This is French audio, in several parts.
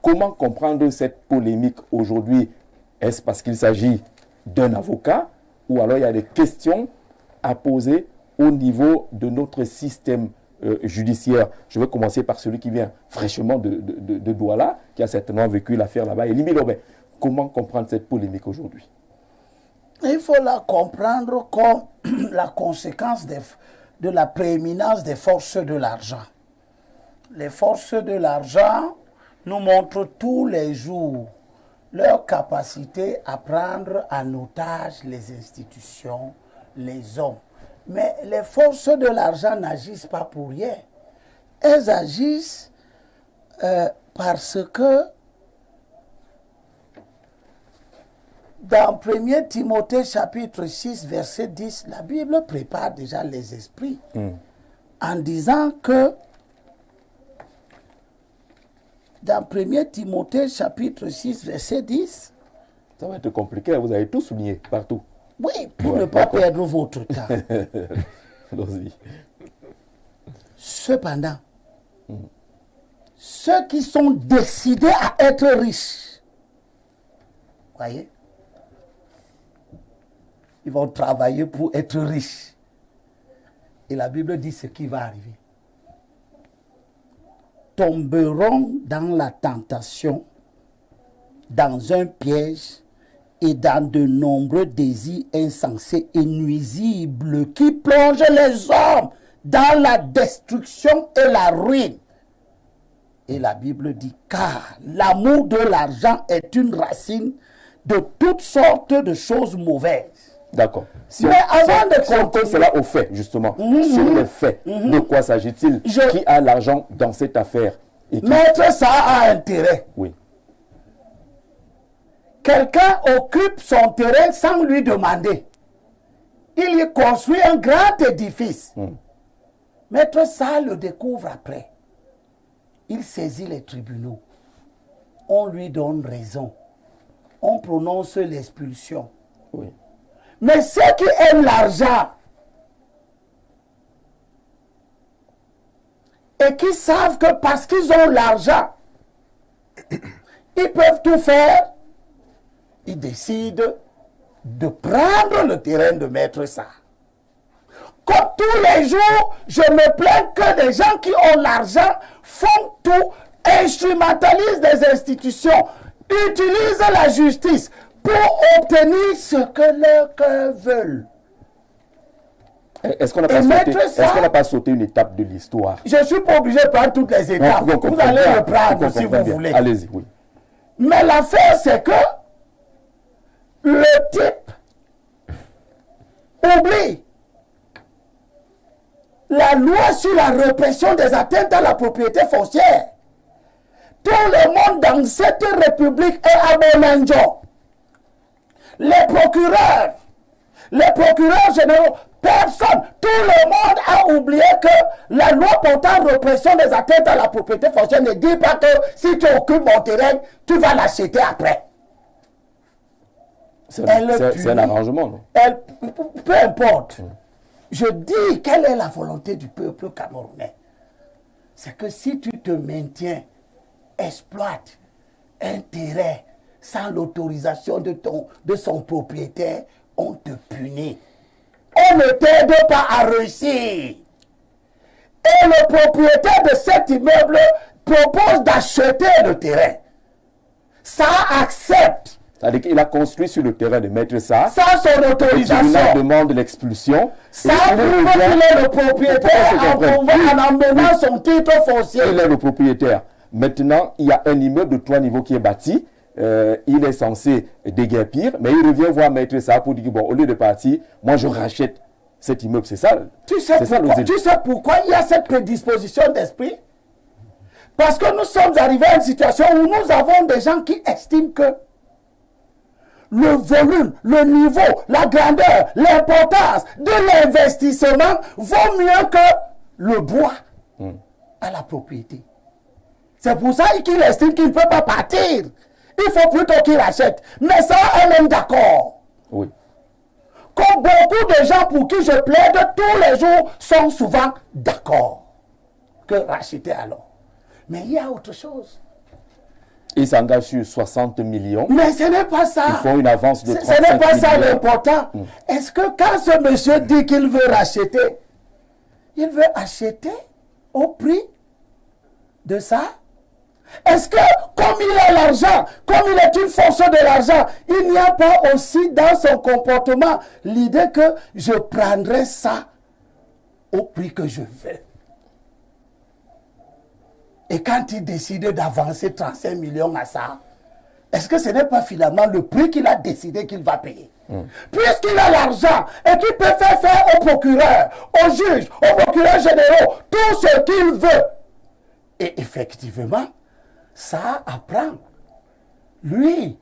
Comment comprendre cette polémique aujourd'hui? Est-ce parce qu'il s'agit d'un avocat ou alors il y a des questions à poser au niveau de notre système judiciaire? Je vais commencer par celui qui vient fraîchement de Douala, qui a certainement vécu l'affaire là-bas. Et Limi Lobé, comment comprendre cette polémique aujourd'hui? Il faut la comprendre comme la conséquence de la prééminence des forces de l'argent. Les forces de l'argent nous montrent tous les jours leur capacité à prendre en otage les institutions, les hommes. Mais les forces de l'argent n'agissent pas pour rien. Elles agissent parce que dans 1 Timothée chapitre 6, verset 10, la Bible prépare déjà les esprits en disant que dans 1 Timothée chapitre 6, verset 10, ça va être compliqué, vous avez tout souligné partout. Oui, pour ne pas perdre votre temps. Allons-y. Cependant, ceux qui sont décidés à être riches, voyez, ils vont travailler pour être riches. Et la Bible dit ce qui va arriver. Tomberont dans la tentation, dans un piège et dans de nombreux désirs insensés et nuisibles qui plongent les hommes dans la destruction et la ruine. Et la Bible dit, car l'amour de l'argent est une racine de toutes sortes de choses mauvaises. D'accord. Mais avant de continuer cela au fait, justement, sur les faits, de quoi s'agit-il? Qui a l'argent dans cette affaire? Maître, ça a intérêt. Oui. Quelqu'un occupe son terrain sans lui demander. Il y construit un grand édifice. Maître ça le découvre après. Il saisit les tribunaux. On lui donne raison. On prononce l'expulsion. Oui. Mais ceux qui aiment l'argent et qui savent que parce qu'ils ont l'argent, ils peuvent tout faire, ils décident de prendre le terrain de Maître Sarr. Comme tous les jours, je me plains que des gens qui ont l'argent font tout, instrumentalisent des institutions, utilisent la justice pour obtenir ce que leurs cœurs veulent. Est-ce qu'on n'a pas sauté une étape de l'histoire? Je ne suis pas obligé de prendre toutes les étapes. Non, vous allez le prendre si vous voulez. Allez-y, oui. Mais l'affaire, c'est que le type oublie la loi sur la répression des atteintes à la propriété foncière. Tout le monde dans cette république est à Bonanjo. Les procureurs généraux, personne, tout le monde a oublié que la loi portant répression des atteintes à la propriété foncière ne dit pas que si tu occupes mon terrain, tu vas l'acheter après. C'est un arrangement, non? Peu importe. Je dis quelle est la volonté du peuple camerounais. C'est que si tu te maintiens, exploites un terrain sans l'autorisation de son propriétaire, on te punit. On ne t'aide pas à réussir. Et le propriétaire de cet immeuble propose d'acheter le terrain. Ça accepte. C'est-à-dire qu'il a construit sur le terrain de Maître Sarr. Sans son autorisation. Il demande l'expulsion. Ça prouve qu'il est le propriétaire en emmenant son titre foncier. Il est le propriétaire. Maintenant, il y a un immeuble de 3 niveaux qui est bâti. Il est censé déguerpir, mais il revient voir Maître Sarr pour dire, bon, au lieu de partir, moi je rachète cet immeuble. C'est ça. Tu sais pourquoi il y a cette prédisposition d'esprit? Parce que nous sommes arrivés à une situation où nous avons des gens qui estiment que le volume, le niveau, la grandeur, l'importance de l'investissement vaut mieux que le bois à la propriété. C'est pour ça qu'il estime qu'il ne peut pas partir. Il faut plutôt qu'il achète. Mais ça, elle est d'accord. Oui. Comme beaucoup de gens pour qui je plaide tous les jours sont souvent d'accord que racheter alors. Mais il y a autre chose. Et Ils s'engagent sur 60 millions. Mais ce n'est pas ça. Ils font une avance de 35 Ce n'est pas ça millions. l'important. Est-ce que quand ce monsieur dit qu'il veut racheter, il veut acheter au prix de ça? Est-ce que, comme il a l'argent, comme il est une fonction de l'argent, il n'y a pas aussi dans son comportement l'idée que je prendrai ça au prix que je veux? Et quand il décide d'avancer 35 millions à ça, est-ce que ce n'est pas finalement le prix qu'il a décidé qu'il va payer? Puisqu'il a l'argent et qu'il peut faire au procureur, au juge, au procureur général, tout ce qu'il veut. Et effectivement, ça apprend. Lui,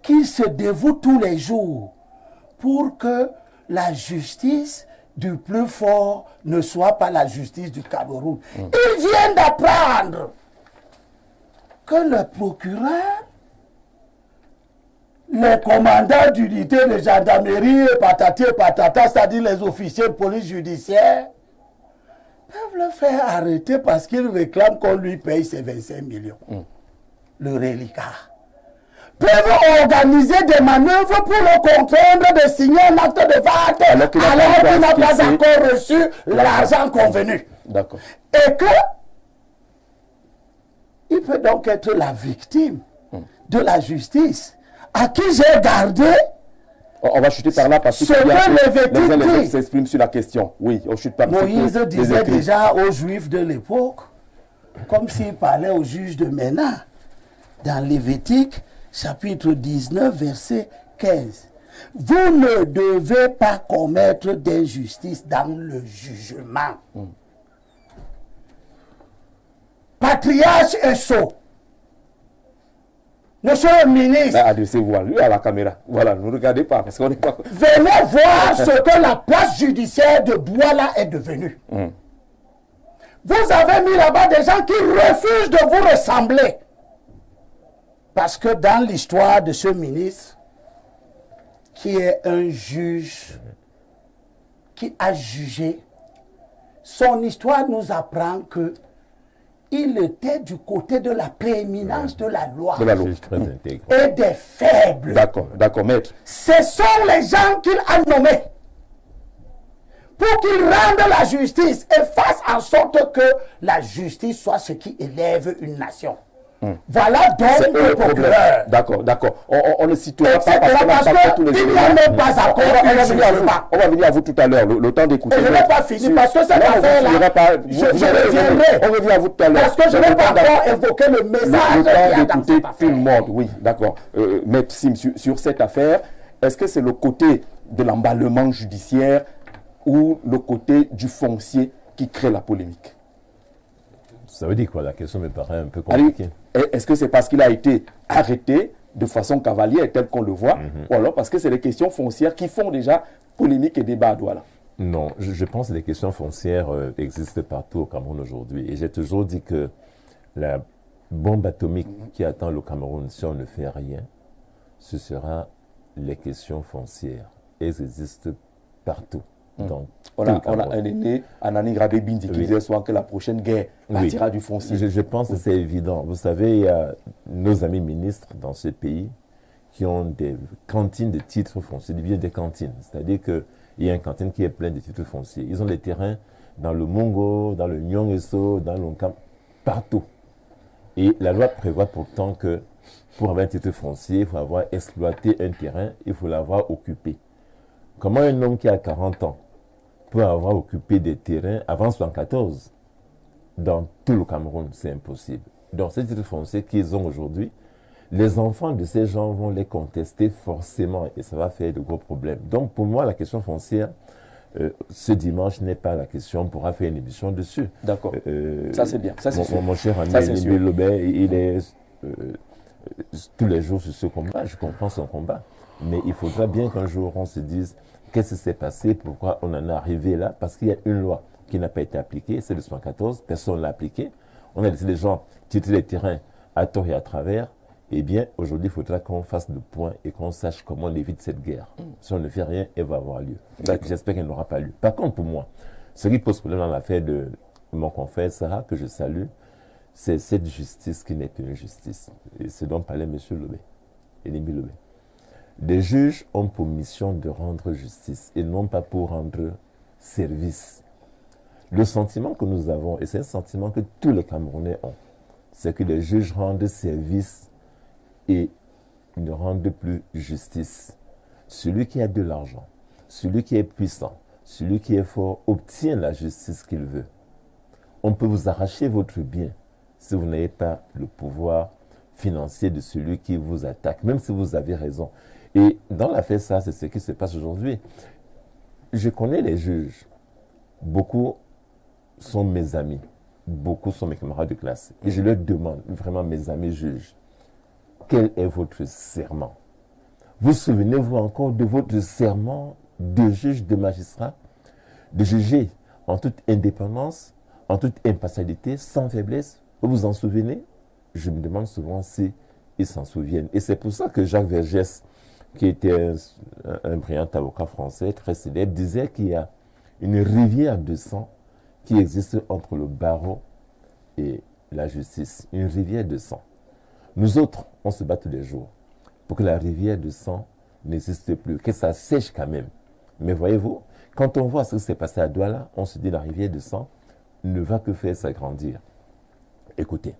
qui se dévoue tous les jours pour que la justice du plus fort ne soit pas la justice du Cameroun. Il vient d'apprendre que le procureur, les commandants d'unité de gendarmerie, patati et patata, c'est-à-dire les officiers de police judiciaire, peuvent le faire arrêter parce qu'il réclame qu'on lui paye ses 25 millions. Le reliquat. Peuvent organiser des manœuvres pour le contraindre de signer un acte de vente alors qu'il n'a pas encore reçu l'argent convenu. D'accord. Et que il peut donc être la victime de la justice à qui j'ai gardé. On va chuter par là parce que les uns s'expriment sur la question. Oui, on chute par là. Moïse disait déjà aux Juifs de l'époque, comme s'il parlait aux juges de maintenant, dans Lévitique, chapitre 19, verset 15. Vous ne devez pas commettre d'injustice dans le jugement. Patriarche et sot. Monsieur le ministre, adressez-vous à lui, à la caméra. Voilà, ne regardez pas parce qu'on n'est pas. Venez voir ce que la place judiciaire de Douala est devenue. Vous avez mis là-bas des gens qui refusent de vous ressembler. Parce que dans l'histoire de ce ministre, qui est un juge, qui a jugé, son histoire nous apprend que il était du côté de la prééminence de la loi. De la loi. Et des faibles. D'accord, maître. Ce sont les gens qu'il a nommés pour qu'ils rendent la justice et fassent en sorte que la justice soit ce qui élève une nation. Voilà donc le procureur. D'accord. On ne citera pas parce que il n'y a même pas accord. On va venir à vous tout à l'heure, le temps d'écouter. Et je n'ai pas fini parce que cette affaire-là, je reviendrai. On revient à vous tout à l'heure. Parce que je n'ai pas encore évoqué le message. Le temps d'écouter tout le monde, oui, d'accord. Maître Sim, sur cette affaire, est-ce que c'est le côté de l'emballement judiciaire ou le côté du foncier qui crée la polémique? Ça veut dire quoi? La question me paraît un peu compliquée. Est-ce que c'est parce qu'il a été arrêté de façon cavalière, tel qu'on le voit, ou alors parce que c'est les questions foncières qui font déjà polémique et débat à Douala? Non, je pense que les questions foncières existent partout au Cameroun aujourd'hui. Et j'ai toujours dit que la bombe atomique qui attend le Cameroun, si on ne fait rien, ce sera les questions foncières. Elles existent partout. Donc, on a un aîné, Anani Grabé Bindi, qui disait souvent que la prochaine guerre partira du foncier. Je pense que c'est évident. Vous savez, il y a nos amis ministres dans ce pays qui ont des cantines de titres fonciers, des cantines. C'est-à-dire qu'il y a une cantine qui est pleine de titres fonciers. Ils ont des terrains dans le Mongo, dans le Nyongeso, dans l'Onkam, partout. Et la loi prévoit pourtant que pour avoir un titre foncier, il faut avoir exploité un terrain, il faut l'avoir occupé. Comment un homme qui a 40 ans peut avoir occupé des terrains avant 1974 dans tout le Cameroun? C'est impossible. Donc, ces titres fonciers qu'ils ont aujourd'hui, les enfants de ces gens vont les contester forcément et ça va faire de gros problèmes. Donc, pour moi, la question foncière, ce dimanche n'est pas la question. On pourra faire une émission dessus. D'accord. Ça, c'est bien. Ça, c'est sûr. Mon cher ami Lobé, il est tous les jours sur ce combat. Je comprends son combat. Mais il faudra bien qu'un jour, on se dise qu'est-ce qui s'est passé, pourquoi on en est arrivé là, parce qu'il y a une loi qui n'a pas été appliquée, c'est de 1974, personne ne l'a appliquée. On a laissé les gens titrer les terrains à tort et à travers. Eh bien, aujourd'hui, il faudra qu'on fasse le point et qu'on sache comment on évite cette guerre. Si on ne fait rien, elle va avoir lieu. J'espère qu'elle n'aura pas lieu. Par contre, pour moi, ce qui pose problème dans l'affaire de mon confrère Sarah, que je salue, c'est cette justice qui n'est plus une justice. Et c'est dont parlait M. Lobé, Elimbi Lobé. Les juges ont pour mission de rendre justice et non pas pour rendre service. Le sentiment que nous avons, et c'est un sentiment que tous les Camerounais ont, c'est que les juges rendent service et ne rendent plus justice. Celui qui a de l'argent, celui qui est puissant, celui qui est fort obtient la justice qu'il veut. On peut vous arracher votre bien si vous n'avez pas le pouvoir financier de celui qui vous attaque, même si vous avez raison. Et dans l'affaire, ça, c'est ce qui se passe aujourd'hui. Je connais les juges. Beaucoup sont mes amis. Beaucoup sont mes camarades de classe. Et je leur demande, vraiment mes amis juges, quel est votre serment? Vous souvenez-vous encore de votre serment de juge, de magistrat, de juger en toute indépendance, en toute impartialité, sans faiblesse? Vous vous en souvenez? Je me demande souvent si ils s'en souviennent. Et c'est pour ça que Jacques Vergès, qui était un brillant avocat français très célèbre, disait qu'il y a une rivière de sang qui existe entre le barreau et la justice. Une rivière de sang. Nous autres, on se bat tous les jours pour que la rivière de sang n'existe plus, que ça sèche quand même. Mais voyez-vous, quand on voit ce qui s'est passé à Douala, on se dit la rivière de sang ne va que faire s'agrandir. Écoutez,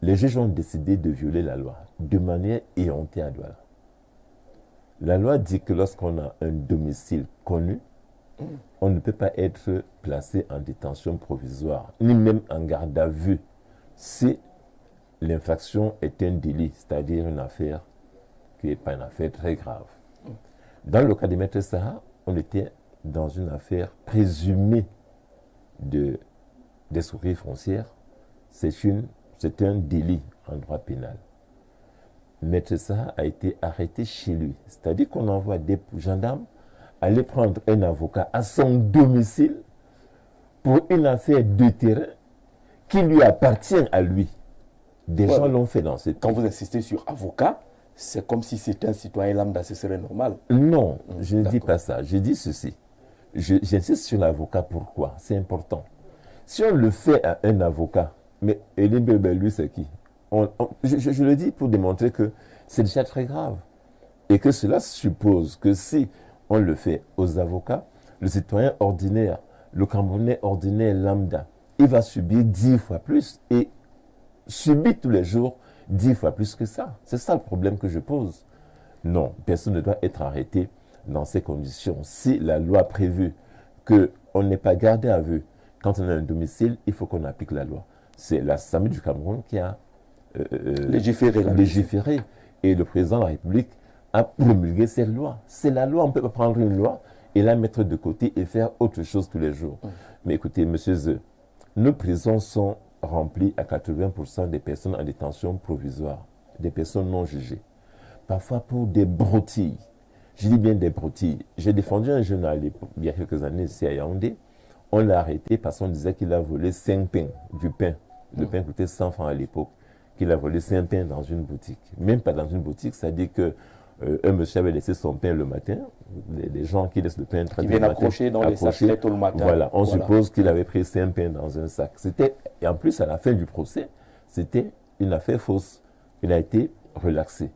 les juges ont décidé de violer la loi de manière éhontée à Douala. La loi dit que lorsqu'on a un domicile connu, on ne peut pas être placé en détention provisoire, ni même en garde à vue, si l'infraction est un délit, c'est-à-dire une affaire qui n'est pas une affaire très grave. Dans le cas de Maître Saha, on était dans une affaire présumée d'escroquerie foncière. C'est un délit en droit pénal. Maître Saha a été arrêté chez lui. C'est-à-dire qu'on envoie des gendarmes aller prendre un avocat à son domicile pour une affaire de terrain qui lui appartient à lui. Des gens l'ont fait dans ce pays. Quand vous insistez sur avocat, c'est comme si c'était un citoyen lambda, ce serait normal. Non, je ne dis pas ça. Je dis ceci. J'insiste sur l'avocat. Pourquoi? C'est important. Si on le fait à un avocat, mais Elimbi Lobé, lui, c'est qui? Je le dis pour démontrer que c'est déjà très grave. Et que cela suppose que si on le fait aux avocats, le citoyen ordinaire, le Camerounais ordinaire lambda, il va subir 10 fois plus et subit tous les jours 10 fois plus que ça. C'est ça le problème que je pose. Non, personne ne doit être arrêté dans ces conditions. Si la loi a prévu qu'on n'est pas gardé à vue quand on a un domicile, il faut qu'on applique la loi. C'est la SAMU du Cameroun qui a légiféré. Et le président de la République a promulgué cette loi. C'est la loi, on ne peut pas prendre une loi et la mettre de côté et faire autre chose tous les jours. Mais écoutez, M. Zeu, nos prisons sont remplies à 80% des personnes en détention provisoire, des personnes non jugées. Parfois pour des broutilles. Je dis bien des broutilles. J'ai défendu un jeune il y a quelques années ici à Yaoundé. On l'a arrêté parce qu'on disait qu'il a volé 5 pains, du pain. Le pain coûtait 100 francs à l'époque. Qu'il a volé 5 pains dans une boutique. Même pas dans une boutique, c'est-à-dire que un monsieur avait laissé son pain le matin. Les gens qui laissent le pain très tôt le matin. Qui viennent accrocher dans les sacs très tôt le matin. Voilà, on suppose qu'il avait pris 5 pains dans un sac. Et en plus, à la fin du procès, c'était une affaire fausse. Il a été relaxé.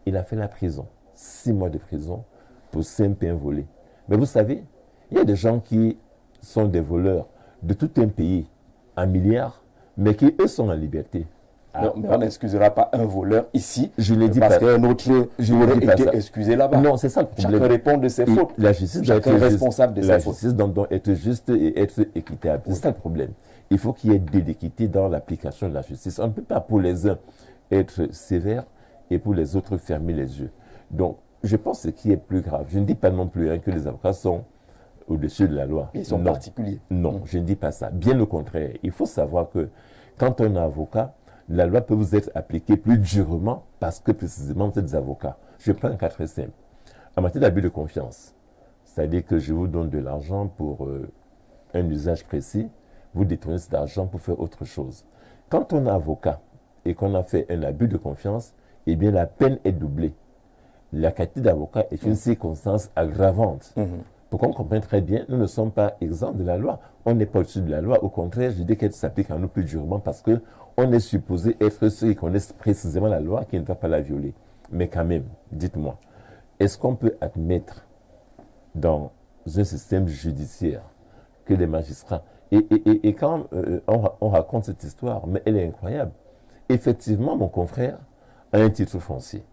Il a fait la prison. 6 mois de prison pour 5 pains volés. Mais vous savez, il y a des gens qui sont des voleurs de tout un pays, en milliards, mais qui, eux, sont en liberté. Non, mais on n'excusera pas un voleur ici, je ne dis parce pas, qu'un autre aurait été excusé là-bas. Non, c'est ça le problème. Chacun répond de ses fautes. La justice doit être responsable de ses fautes. La justice doit être juste et être équitable. C'est ça le problème. Il faut qu'il y ait de l'équité dans l'application de la justice. On ne peut pas pour les uns être sévère et pour les autres fermer les yeux. Donc, je pense que ce qui est plus grave, je ne dis pas non plus que les avocats sont au-dessus de la loi. Ils sont particuliers. Non, je ne dis pas ça. Bien au contraire. Il faut savoir que quand on est avocat, la loi peut vous être appliquée plus durement parce que précisément vous êtes des avocats. Je prends un cas très simple. En matière d'abus de confiance, c'est-à-dire que je vous donne de l'argent pour un usage précis, vous détournez cet argent pour faire autre chose. Quand on est avocat et qu'on a fait un abus de confiance, eh bien la peine est doublée. La qualité d'avocat est une circonstance aggravante. Pour qu'on comprenne très bien, nous ne sommes pas exempts de la loi. On n'est pas au-dessus de la loi. Au contraire, je dis qu'elle s'applique à nous plus durement parce qu'on est supposé être ceux qui connaissent précisément la loi, qui ne doivent pas la violer. Mais quand même, dites-moi, est-ce qu'on peut admettre dans un système judiciaire que les magistrats... Et quand on raconte cette histoire, mais elle est incroyable. Effectivement, mon confrère a un titre foncier.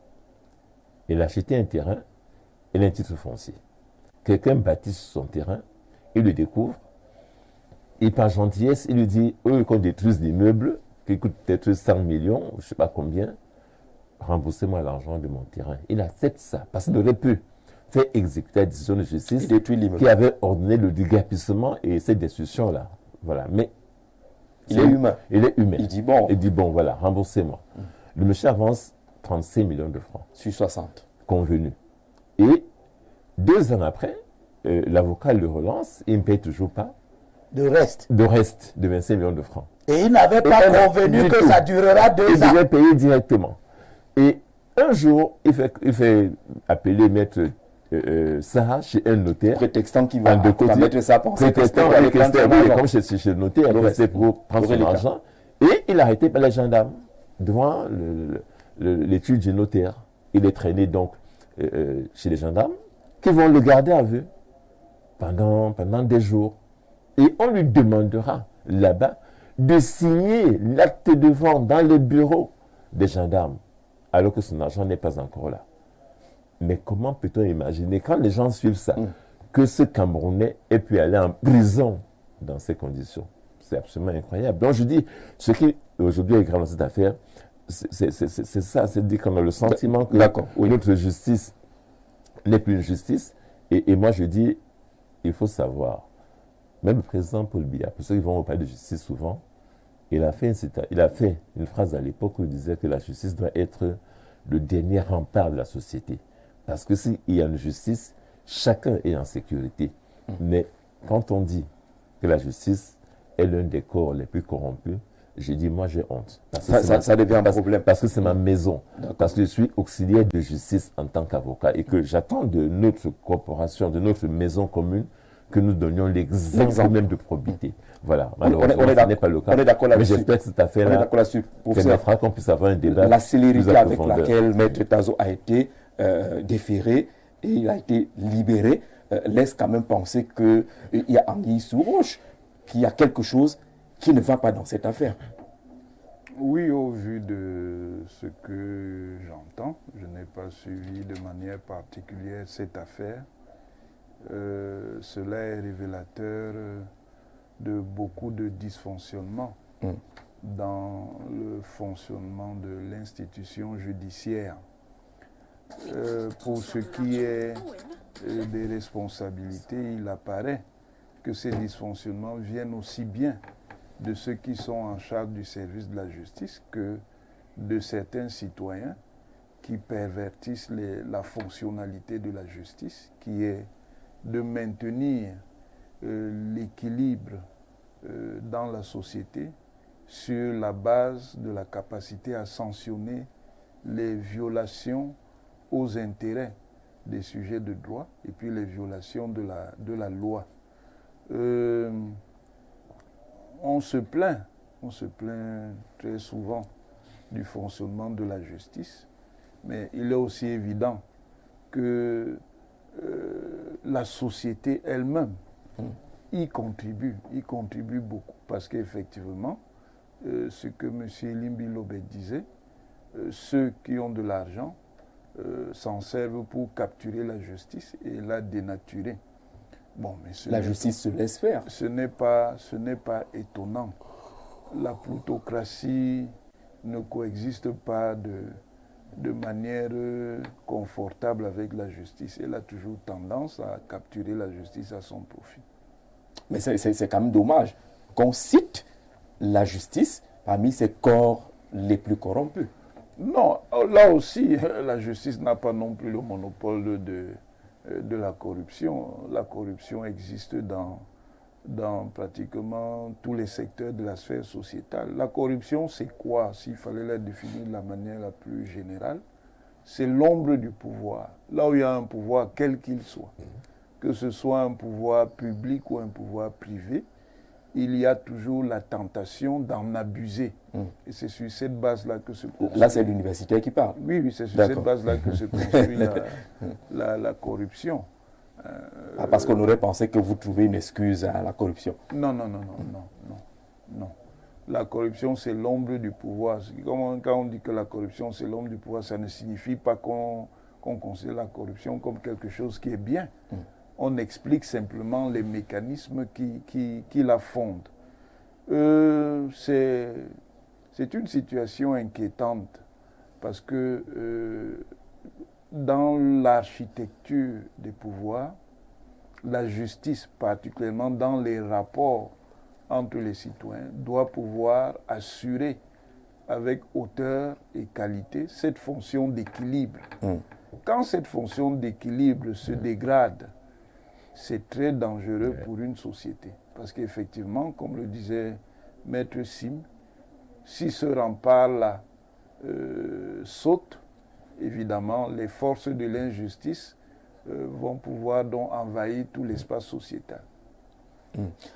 Il a acheté un terrain, il a un titre foncier. Quelqu'un bâtit son terrain, il le découvre, et par gentillesse, il lui dit, eux, qu'on détruise des meubles, qui coûtent peut-être 100 millions, je ne sais pas combien, remboursez-moi l'argent de mon terrain. Il accepte ça, parce qu'il aurait pu faire exécuter la décision de justice qui avait ordonné le déguerpissement et cette destruction-là. Voilà. Mais il est humain. Il est humain. Il dit bon, voilà, remboursez-moi. Le monsieur avance 35 millions de francs. Sur 60. Convenu. Et 2 ans après, l'avocat le relance, il ne paye toujours pas. De reste de 25 millions de francs. Et il n'avait pas convenu que ça durera 2 ans. Il devait payer directement. Et un jour, il fait appeler maître Sarah chez un notaire. Prétextant qu'il va mettre ça pour prétextant comme chez le notaire, c'est pour prendre son argent. Et il a arrêté par les gendarmes devant l'étude du notaire. Il est traîné donc chez les gendarmes qui vont le garder à vue pendant des jours. Et on lui demandera là-bas de signer l'acte de vente dans le bureau des gendarmes, alors que son argent n'est pas encore là. Mais comment peut-on imaginer, quand les gens suivent ça, que ce Camerounais ait pu aller en prison dans ces conditions? C'est absolument incroyable. Donc je dis, ce qui aujourd'hui est grave dans cette affaire, c'est ça, c'est dire qu'on a le sentiment que notre justice n'est plus une justice. Et moi je dis, il faut savoir, même le président Paul Biya, pour ceux qui vont au palais de justice souvent, il a fait une phrase à l'époque où il disait que la justice doit être le dernier rempart de la société. Parce que s'il y a une justice, chacun est en sécurité. Mais quand on dit que la justice est l'un des corps les plus corrompus, je dis, moi j'ai honte. Ça devient un problème. Parce que c'est ma maison. Parce que je suis auxiliaire de justice en tant qu'avocat et que j'attends de notre corporation, de notre maison commune, que nous donnions l'exemple même de probité. Voilà, malheureusement, ce n'est pas le cas. On est d'accord là-dessus. Mais j'espère que cette affaire-là permettra qu'on puisse avoir un débat. La célérité avec laquelle Maître Tazo a été déféré et il a été libéré laisse quand même penser qu'il y a anguille sous roche, qu'il y a quelque chose qui ne va pas dans cette affaire. Oui, au vu de ce que j'entends, je n'ai pas suivi de manière particulière cette affaire. Cela est révélateur de beaucoup de dysfonctionnements dans le fonctionnement de l'institution judiciaire. Pour ce qui est des responsabilités, il apparaît que ces dysfonctionnements viennent aussi bien de ceux qui sont en charge du service de la justice que de certains citoyens qui pervertissent la fonctionnalité de la justice, qui est de maintenir l'équilibre dans la société sur la base de la capacité à sanctionner les violations aux intérêts des sujets de droit et puis les violations de la loi. On se plaint très souvent du fonctionnement de la justice, mais il est aussi évident que la société elle-même y contribue beaucoup, parce qu'effectivement, ce que M. Limbi Lobet disait, ceux qui ont de l'argent s'en servent pour capturer la justice et la dénaturer. Bon, mais la justice se laisse faire. Ce n'est pas étonnant. La plutocratie ne coexiste pas de manière confortable avec la justice. Elle a toujours tendance à capturer la justice à son profit. Mais c'est quand même dommage qu'on cite la justice parmi ces corps les plus corrompus. Non, là aussi, la justice n'a pas non plus le monopole de la corruption. La corruption existe dans pratiquement tous les secteurs de la sphère sociétale. La corruption, c'est quoi? S'il fallait la définir de la manière la plus générale, c'est l'ombre du pouvoir. Là où il y a un pouvoir, quel qu'il soit, que ce soit un pouvoir public ou un pouvoir privé, il y a toujours la tentation d'en abuser. Et c'est sur cette base-là que se construit... Là, c'est l'universitaire qui parle. Oui, oui, c'est sur cette base-là que se construit la corruption. Parce qu'on aurait pensé que vous trouvez une excuse à la corruption. Non. La corruption, c'est l'ombre du pouvoir. Quand on dit que la corruption, c'est l'ombre du pouvoir, ça ne signifie pas qu'on considère la corruption comme quelque chose qui est bien. On explique simplement les mécanismes qui la fondent. C'est une situation inquiétante parce que dans l'architecture des pouvoirs, la justice, particulièrement dans les rapports entre les citoyens, doit pouvoir assurer avec hauteur et qualité cette fonction d'équilibre. Quand cette fonction d'équilibre se dégrade, c'est très dangereux pour une société. Parce qu'effectivement, comme le disait Maître Sim, si ce rempart-là saute, évidemment, les forces de l'injustice vont pouvoir donc envahir tout l'espace sociétal.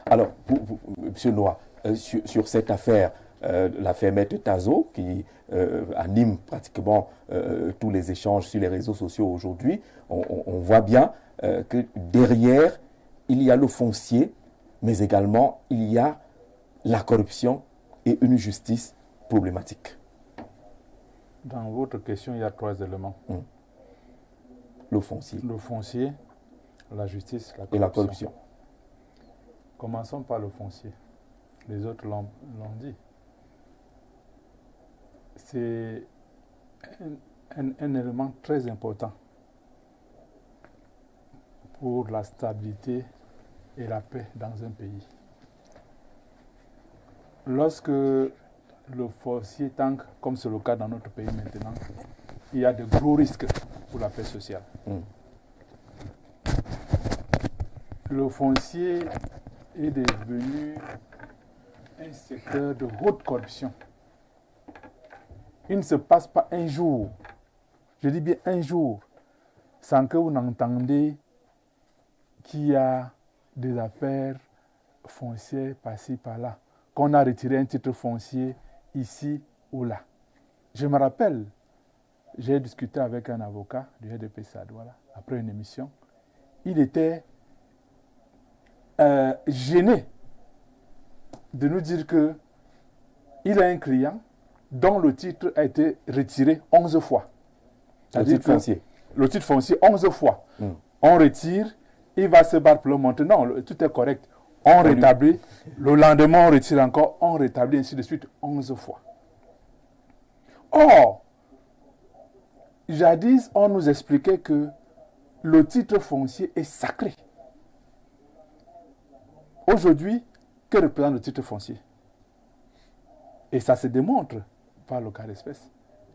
Alors, M. Noah, sur cette affaire, l'affaire Maître Tazo, qui anime pratiquement tous les échanges sur les réseaux sociaux aujourd'hui, on voit bien que derrière, il y a le foncier, mais également il y a la corruption et une justice problématique. Dans votre question, il y a 3 éléments. Le foncier. Le foncier, la justice, la corruption. Et la corruption. Commençons par le foncier. Les autres l'ont dit. C'est un élément très important pour la stabilité et la paix dans un pays. Lorsque le foncier tanque, comme c'est le cas dans notre pays maintenant, il y a de gros risques pour la paix sociale. Le foncier est devenu un secteur de haute corruption. Il ne se passe pas un jour, je dis bien un jour, sans que vous n'entendez qu'il y a des affaires foncières par-ci, par-là, qu'on a retiré un titre foncier ici ou là. Je me rappelle, j'ai discuté avec un avocat du RDPC à Douala, après une émission. Il était gêné de nous dire qu'il a un client dont le titre a été retiré 11 fois. Le titre foncier. Le titre foncier 11 fois. On retire, il va se battre pour le monter. Non, tout est correct. On rétablit, le lendemain on retire encore, on rétablit, ainsi de suite, 11 fois. Or, jadis, on nous expliquait que le titre foncier est sacré. Aujourd'hui, que représente le titre foncier? Et ça se démontre par le cas d'espèce.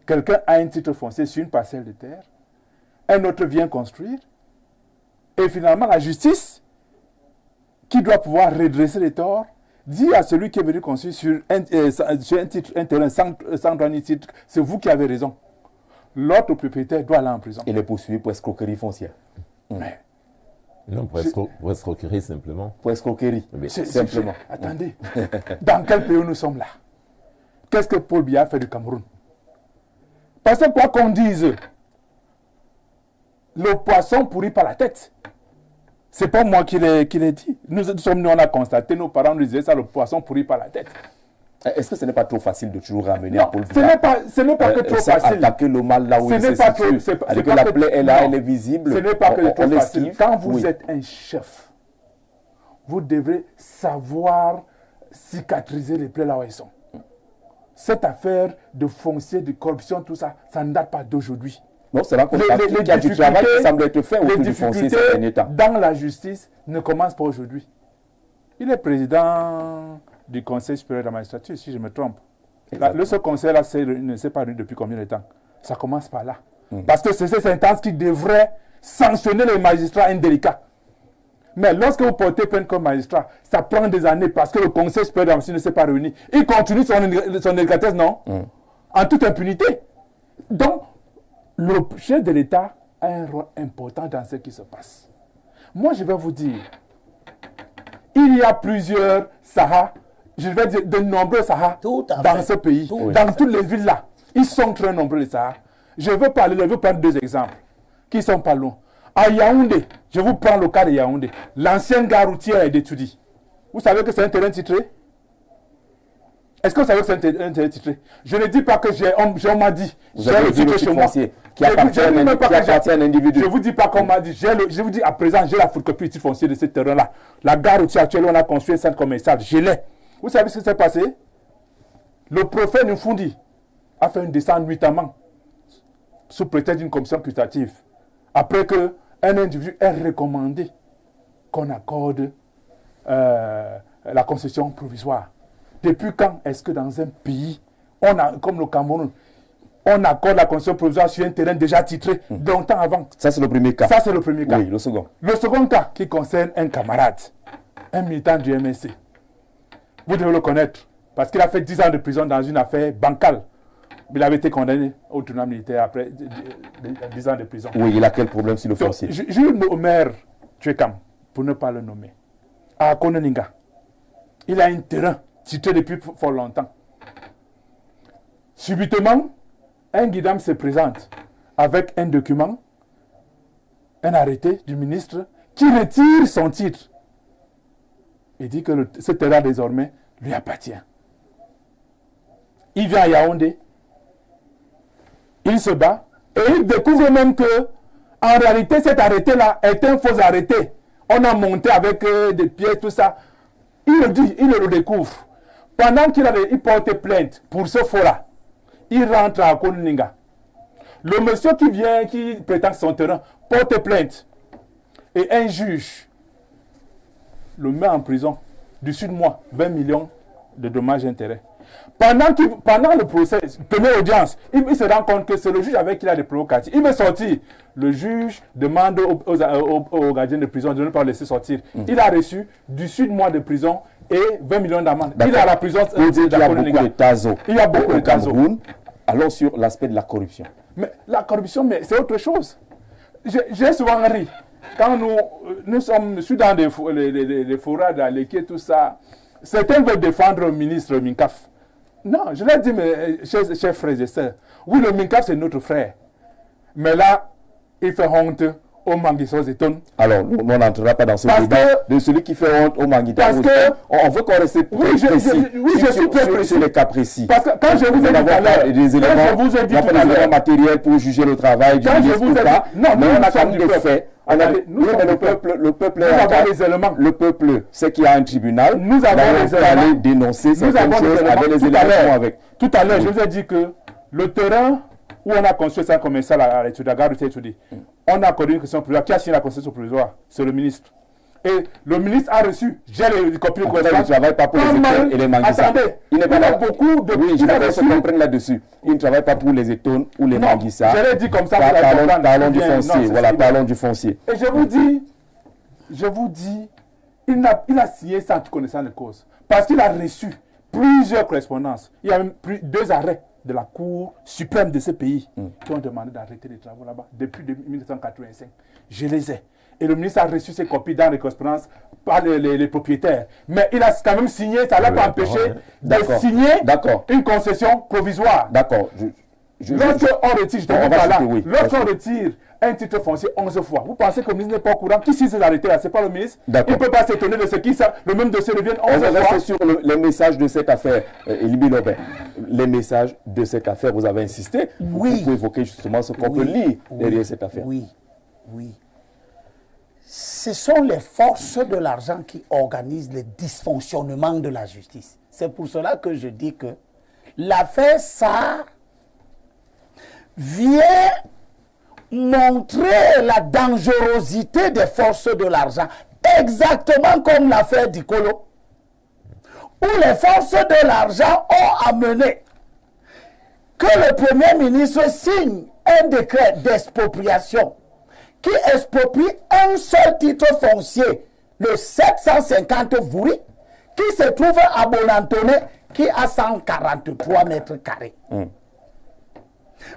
Quelqu'un a un titre foncier sur une parcelle de terre, un autre vient construire, et finalement la justice, qui doit pouvoir redresser les torts, dit à celui qui est venu construire sur un terrain sans droit ni titre, c'est vous qui avez raison. L'autre propriétaire doit aller en prison. Il est poursuivi pour escroquerie foncière. Mais, non, pour escroquerie simplement. Pour escroquerie, simplement. Attendez, dans quel pays nous sommes là? Qu'est-ce que Paul Biya fait du Cameroun? Parce que quoi qu'on dise, le poisson pourrit par la tête. C'est pas moi qui l'ai dit. Nous sommes venus, on a constaté, nos parents nous disaient ça, le poisson pourrit par la tête. Est-ce que ce n'est pas trop facile de toujours ramener à Paul Biya? Ce n'est pas que trop facile. Attaquer le mal là où il se situe. C'est que la plaie est là, elle est visible. Ce n'est pas que trop facile. Quand vous êtes un chef, vous devrez savoir cicatriser les plaies là où elles sont. Cette affaire de foncier, de corruption, tout ça, ça ne date pas d'aujourd'hui. Non, c'est là qu'on y a du travail qui semble être fait autour du foncier ces derniers temps. Dans la justice ne commence pas aujourd'hui. Il est président du Conseil supérieur de la magistrature, si je me trompe. Le seul conseil-là ne s'est pas réuni depuis combien de temps? Ça commence par là. Parce que c'est cette sentence qui devrait sanctionner les magistrats indélicats. Mais lorsque vous portez plainte comme magistrat, ça prend des années parce que le Conseil supérieur de la magistrature ne s'est pas réuni. Il continue son délicatesse, non? En toute impunité. Donc, le chef de l'État a un rôle important dans ce qui se passe. Moi, je vais vous dire, il y a plusieurs Sahas, je vais dire de nombreux Sahas dans ce pays, dans toutes les villes là. Ils sont très nombreux, les Sahas. Je veux prendre deux exemples qui sont pas loin. À Yaoundé, je vous prends le cas de Yaoundé. L'ancienne gare routière est détruite. Vous savez que c'est un terrain titré? Est-ce que vous savez que c'est un terrain titré? Je ne dis pas que on m'a dit. J'ai le titre chez moi. Qui appartient à un individu. Je ne vous dis pas qu'on m'a dit. Je vous dis à présent, j'ai la photocopie du titre foncier de ce terrain-là. La gare routière actuelle, on a construit un centre commercial. Je l'ai. Vous savez ce qui s'est passé? Le prophète Nfundi a fait une descente nuitamment sous prétexte d'une commission putative. Après qu'un individu ait recommandé qu'on accorde la concession provisoire. Depuis quand est-ce que dans un pays, comme le Cameroun, on accorde la concession provisoire sur un terrain déjà titré longtemps avant? Ça, c'est le premier cas. Ça, c'est le premier cas. Oui, le second. Le second cas qui concerne un camarade, un militant du MSC. Vous devez le connaître parce qu'il a fait 10 ans de prison dans une affaire bancale. Il avait été condamné au tribunal militaire après 10 ans de prison. Oui, il a quel problème sur le foncier? Jules Omer Tchekam, pour ne pas le nommer, à Koneninga, il a un terrain titré depuis fort longtemps. Subitement, un guidam se présente avec un document, un arrêté du ministre qui retire son titre et dit que ce terrain désormais lui appartient. Il vient à Yaoundé, il se bat et il découvre même que en réalité cet arrêté-là est un faux arrêté. On a monté avec des pièces, tout ça. Il le dit, il le découvre. Pendant qu'il porte plainte pour ce faux-là, il rentre à Koninga. Le monsieur qui vient, qui prétend son terrain, porte plainte. Et un juge le met en prison, du sud mois, 20 millions de dommages et intérêts. Pendant le procès, première audience, il se rend compte que c'est le juge avec qui il a des provocatifs. Il veut sortir. Le juge demande aux gardiens de prison de ne pas le laisser sortir. Il a reçu du sud mois de prison et 20 millions d'amende. Il est à la prison. Il y a beaucoup de TASO. Il y a beaucoup de TASO. Alors sur l'aspect de la corruption. Mais la corruption, c'est autre chose. J'ai souvent ri. Quand nous sommes dans les forats, dans les quais, tout ça, certains veulent défendre le ministre Minkaf. Non, je l'ai dit, mes chers frères et sœurs. Oui, le Minkaf, c'est notre frère. Mais là, il fait honte aux Manguissos et Ton. Alors, on n'entrera pas dans ce débat de celui qui fait honte aux Manguissos. Parce que on veut qu'on reste précis. Oui, je suis très précis. Sur les cas précis. Parce que quand je vous ai dit tout à l'heure, des éléments matériels pour juger le travail du ministre ou pas, mais on a quand même des faits. Le peuple le peuple sait qu'il y a un tribunal. Nous avons les éléments. Aller dénoncer certaines choses avec les éléments avec. Tout à l'heure, je vous ai dit que le terrain où on a construit ça commercial à l'étude, à la gare de on a accordé une question provisoire. Qui a signé la concession provisoire? C'est le ministre. Et le ministre a reçu, j'ai les copies de correspondance. Il ne travaille pas pour les étones et les Manguissa. Attendez, il y a beaucoup de... Oui, je voudrais se comprendre là-dessus. Il ne travaille pas pour les étones ou les Manguissa. Je l'ai dit comme ça. Parlons du foncier. Voilà, parlons du foncier. Et je vous dis, il a signé sans connaissance de cause. Parce qu'il a reçu plusieurs correspondances. Il y a même 2 arrêts de la Cour suprême de ce pays qui ont demandé d'arrêter les travaux là-bas depuis 1985. Je les ai. Et le ministre a reçu ces copies dans les correspondances par les propriétaires. Mais il a quand même signé, ça ne l'a pas empêché de signer une concession provisoire. D'accord. Lorsqu'on retire, je te dis pas là, lorsqu'on retire un titre foncier 11 fois, vous pensez que le ministre n'est pas au courant? Qui signe ces arrêtés-là? Ce n'est pas le ministre. Il ne peut pas s'étonner de ce qui le même dossier revient 11 fois. On va rester sur les messages de cette affaire, Elibi Lobin. Les messages de cette affaire, vous avez insisté. Oui. Vous pouvez évoquer justement ce qu'on peut lire derrière cette affaire. Oui. Ce sont les forces de l'argent qui organisent les dysfonctionnements de la justice. C'est pour cela que je dis que l'affaire Sarr vient montrer la dangerosité des forces de l'argent, exactement comme l'affaire d'Ikolo, où les forces de l'argent ont amené que le Premier ministre signe un décret d'expropriation qui exproprie un seul titre foncier, le 750 Vouri, qui se trouve à Bonantone, qui a 143 mètres carrés.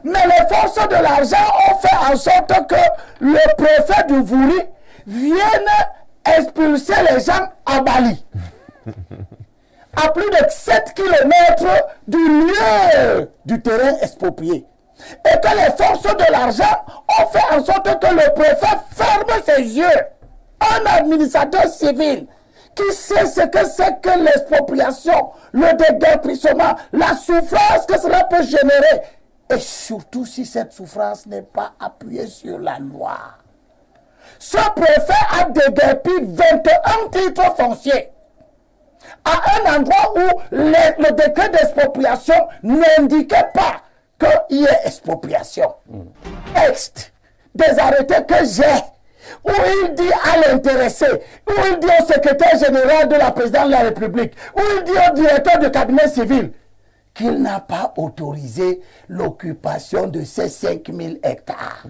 Mais les forces de l'argent ont fait en sorte que le préfet du Vouri viennent expulser les gens à Bali, à plus de 7 km du lieu du terrain exproprié. Et que les forces de l'argent ont fait en sorte que le préfet ferme ses yeux. Un administrateur civil qui sait ce que c'est que l'expropriation, le déguerpissement, la souffrance que cela peut générer. Et surtout si cette souffrance n'est pas appuyée sur la loi. Ce préfet a déguerpi 21 titres fonciers à un endroit où le décret d'expropriation n'indiquait pas qu'il y ait expropriation. Texte des arrêtés que j'ai, où il dit à l'intéressé, où il dit au secrétaire général de la présidence de la République, où il dit au directeur du cabinet civil qu'il n'a pas autorisé l'occupation de ces 5000 hectares.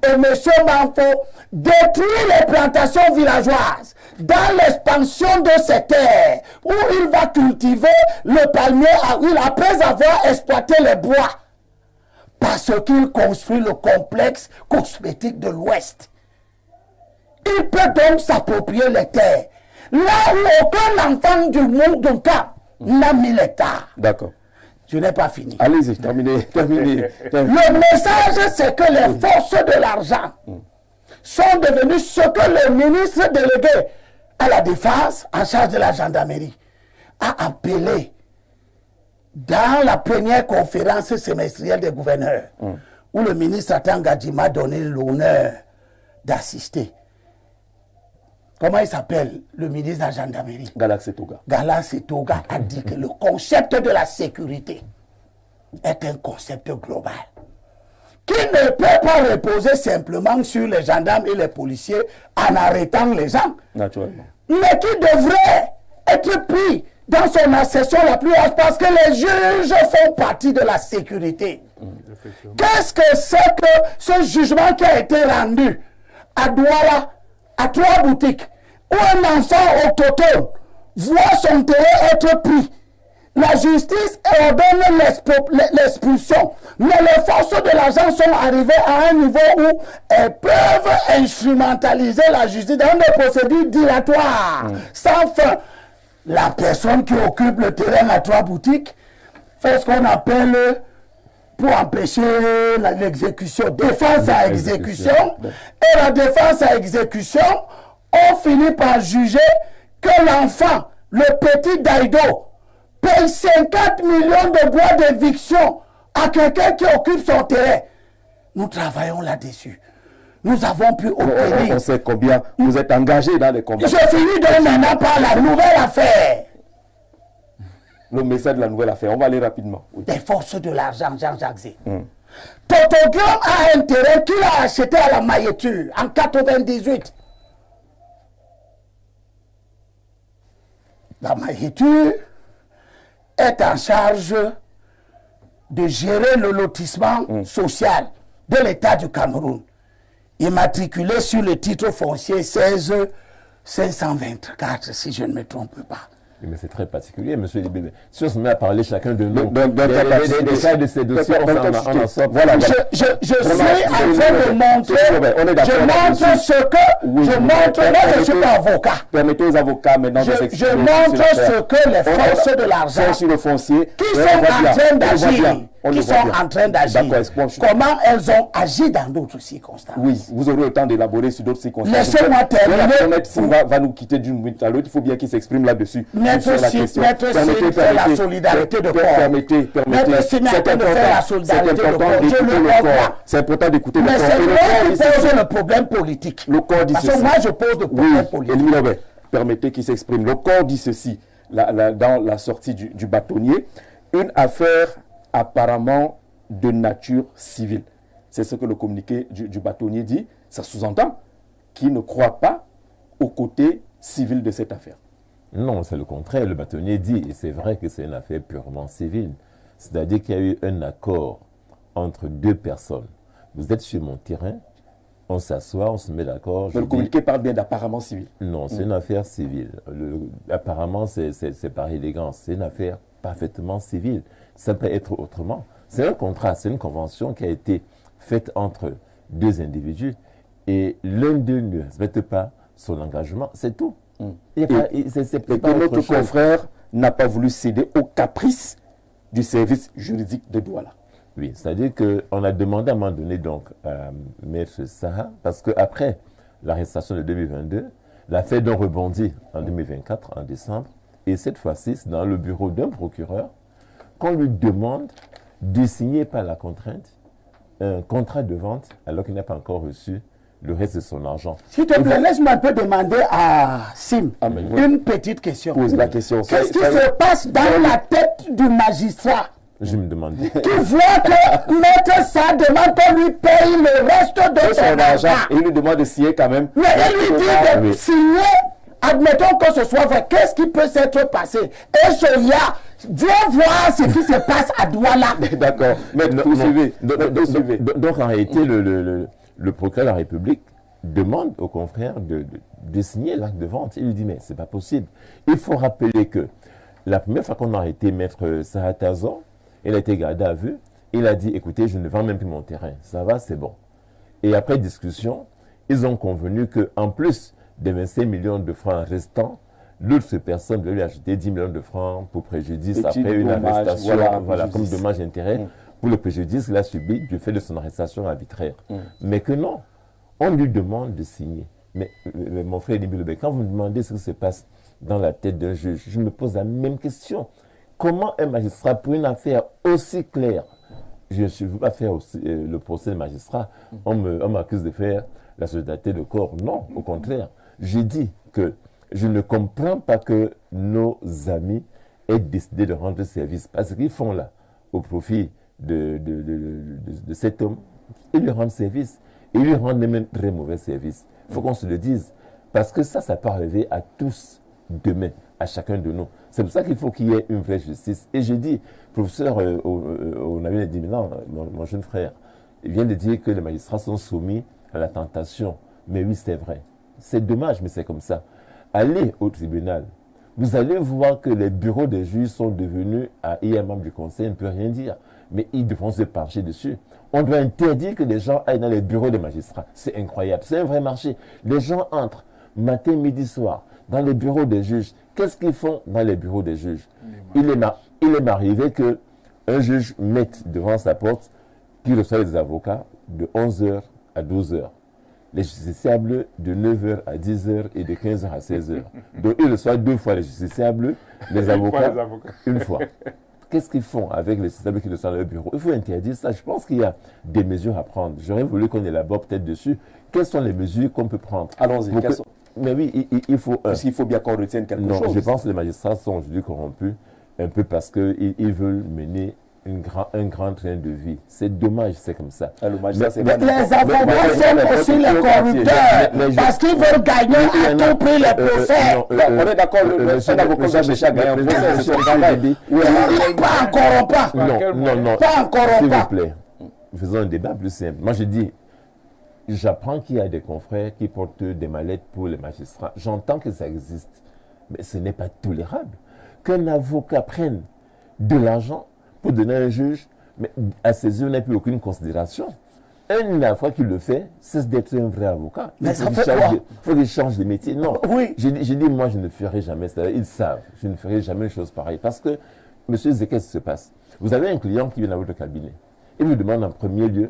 Et M. Manfo détruit les plantations villageoises dans l'expansion de ces terres, où il va cultiver le palmier à huile après avoir exploité les bois. Parce qu'il construit le complexe cosmétique de l'Ouest. Il peut donc s'approprier les terres. Là où aucun enfant du monde n'a 1000 hectares. D'accord. Je n'ai pas fini. Allez-y, terminez. Le message, c'est que les forces de l'argent sont devenues ce que le ministre délégué à la défense, en charge de la gendarmerie, a appelé dans la première conférence semestrielle des gouverneurs, où le ministre Atanga m'a donné l'honneur d'assister. Comment il s'appelle, le ministre de la gendarmerie? Galaxy Toga. Galaxy Toga a dit que le concept de la sécurité est un concept global qui ne peut pas reposer simplement sur les gendarmes et les policiers en arrêtant les gens, Naturellement. mais qui devrait être pris dans son accession la plus haute parce que les juges font partie de la sécurité. Qu'est-ce que c'est que ce jugement qui a été rendu à Douala, à 3 boutiques, où un enfant autochtone voit son terrain être pris? La justice ordonne l'expulsion. Mais les forces de l'argent sont arrivées à un niveau où elles peuvent instrumentaliser la justice dans des procédures dilatoires, sans fin. La personne qui occupe le terrain à 3 boutiques fait ce qu'on appelle, pour empêcher l'exécution, défense à exécution. Et la défense à exécution, on finit par juger que l'enfant, le petit Daïdo, paye 50 millions de bois d'éviction à quelqu'un qui occupe son terrain. Nous travaillons là-dessus. Nous avons pu obtenir. On sait combien vous êtes engagé dans les combats. Je finis donc maintenant par la nouvelle affaire. Le message de la nouvelle affaire. On va aller rapidement. Oui. Des forces de l'argent, Jean-Jacques Zé. Totogram a un terrain qu'il a acheté à la Mailleture en 98. La Mailleture est en charge de gérer le lotissement social de l'État du Cameroun. Immatriculé sur le titre foncier 16 524, si je ne me trompe pas. Mais c'est très particulier, monsieur Libébé. Si on se met à parler chacun de nous, des cas de ces dossiers, on en sort. Voilà. Je suis en train de montrer, je montre ce que, je montre, moi je ne suis pas avocat. Permettez aux avocats maintenant de Je montre ce que les forces de l'argent sur le foncier qui sont en train d'agir, qui sont en train d'agir, comment elles ont agi dans d'autres circonstances. Oui, vous aurez le temps d'élaborer sur d'autres circonstances. Laissez-moi terminer. S'il va nous quitter d'une minute à l'autre, il faut bien qu'il s'exprime là-dessus. Maître Sim fait la solidarité de corps. Permettez. Maître Sim fait la solidarité de corps. Je le comprends. C'est important d'écouter le corps. Mais c'est lui qui pose le problème politique. Le corps dit Parce ceci. que moi, je pose le problème politique. Élie Robert, permettez qu'il s'exprime. Le corps dit ceci, dans la sortie du bâtonnier, une affaire apparemment de nature civile. C'est ce que le communiqué du bâtonnier dit. Ça sous-entend qu'il ne croit pas au côté civil de cette affaire. Non, c'est le contraire. Le bâtonnier dit, et c'est vrai que c'est une affaire purement civile. C'est-à-dire qu'il y a eu un accord entre 2 personnes. Vous êtes sur mon terrain, on s'assoit, on se met d'accord. Mais le communiqué parle bien d'apparemment civil. Non, c'est une affaire civile. Apparemment, c'est par élégance. C'est une affaire parfaitement civile. Ça peut être autrement. C'est un contrat, c'est une convention qui a été faite entre 2 individus. et l'un d'eux ne respecte pas son engagement, c'est tout. Et que notre confrère n'a pas voulu céder aux caprices du service juridique de Douala. Oui, c'est-à-dire qu'on a demandé à un moment donné donc à Maître Saha, parce qu'après l'arrestation de 2022, l'affaire donc rebondit en 2024, en décembre, et cette fois-ci, c'est dans le bureau d'un procureur qu'on lui demande de signer par la contrainte un contrat de vente alors qu'il n'a pas encore reçu le reste de son argent. S'il te plaît, laisse-moi un peu demander à Sim une petite question. Pose la question. Qu'est-ce qui se passe dans la tête du magistrat Je me demandais. qui voit que Maître Saha demande qu'on lui paye le reste de son argent? Et il lui demande de signer quand même. Mais il lui dit de signer, admettons que ce soit vrai, qu'est-ce qui peut s'être passé? Et celui-là, Dieu voit ce qui se passe à Douala. D'accord, mais poursuivez. Donc en réalité, le procureur de la République demande au confrère de signer l'acte de vente. Il lui dit, mais c'est pas possible. Il faut rappeler que la première fois qu'on a arrêté Maître Saha Tazor, il a été gardé à vue. Il a dit, écoutez, je ne vends même plus mon terrain. Ça va, c'est bon. Et après discussion, ils ont convenu qu'en plus des 25 millions de francs restants, l'autre personne devait lui ajouter 10 millions de francs pour préjudice après une arrestation, voilà, comme dommage intérêt pour le préjudice qu'il a subi du fait de son arrestation arbitraire. Mais que non, on lui demande de signer. Mais mon frère Libé, quand vous me demandez ce qui se passe dans la tête d'un juge, je me pose la même question. Comment un magistrat, pour une affaire aussi claire, je ne veux pas faire aussi, le procès des magistrats, on m'accuse de faire la solidarité de corps. Non, au contraire. J'ai dit que je ne comprends pas que nos amis aient décidé de rendre service. Parce qu'ils font là, au profit de cet homme, ils lui rendent service. Ils lui rendent même très mauvais service. Il faut qu'on se le dise. Parce que ça peut arriver à tous demain, à chacun de nous. C'est pour ça qu'il faut qu'il y ait une vraie justice. Et je dis, professeur, on avait dit, non, mon jeune frère, il vient de dire que les magistrats sont soumis à la tentation. Mais oui, c'est vrai. C'est dommage, mais c'est comme ça. Allez au tribunal. Vous allez voir que les bureaux des juges sont devenus, et un membre du conseil ne peut rien dire, mais ils devront se pencher dessus. On doit interdire que les gens aillent dans les bureaux des magistrats. C'est incroyable. C'est un vrai marché. Les gens entrent matin, midi, soir dans les bureaux des juges. Qu'est-ce qu'ils font dans les bureaux des juges? Il est arrivé qu'un juge mette devant sa porte qui reçoit des avocats de 11h à 12h. Les justiciables de 9h à 10h et de 15h à 16h. Donc, ils reçoivent 2 fois les justiciables, les avocats, une fois. Qu'est-ce qu'ils font avec les justiciables qui reçoivent dans le bureau? Il faut interdire ça. Je pense qu'il y a des mesures à prendre. J'aurais voulu qu'on élabore peut-être dessus. Quelles sont les mesures qu'on peut prendre? Allons-y. Mais oui, il faut... Parce qu'il faut bien qu'on retienne quelque chose. Non, je pense que les magistrats sont aujourd'hui corrompus, un peu parce qu'ils veulent mener un grand train de vie. C'est dommage, c'est comme ça. Les avocats sont aussi les corrupteurs parce qu'ils veulent gagner à tout prix les procès. On est d'accord, un avocat va chercher à gagner un procès. Pas encore pas. Non. Pas encore S'il pas. vous plaît, faisons un débat plus simple. Moi, je dis, j'apprends qu'il y a des confrères qui portent des mallettes pour les magistrats. J'entends que ça existe, mais ce n'est pas tolérable qu'un avocat prenne de l'argent pour donner à un juge, mais à ses yeux, il n'a plus aucune considération. La fois qu'il le fait, cesse d'être un vrai avocat. Mais ça fait quoi? Il faut qu'il change de métier. Non, oui. J'ai dit, moi, je ne ferai jamais ça. Ils savent, je ne ferai jamais une chose pareille. Parce que, monsieur Zé, qu'est-ce qui se passe? Vous avez un client qui vient à votre cabinet. Il vous demande en premier lieu,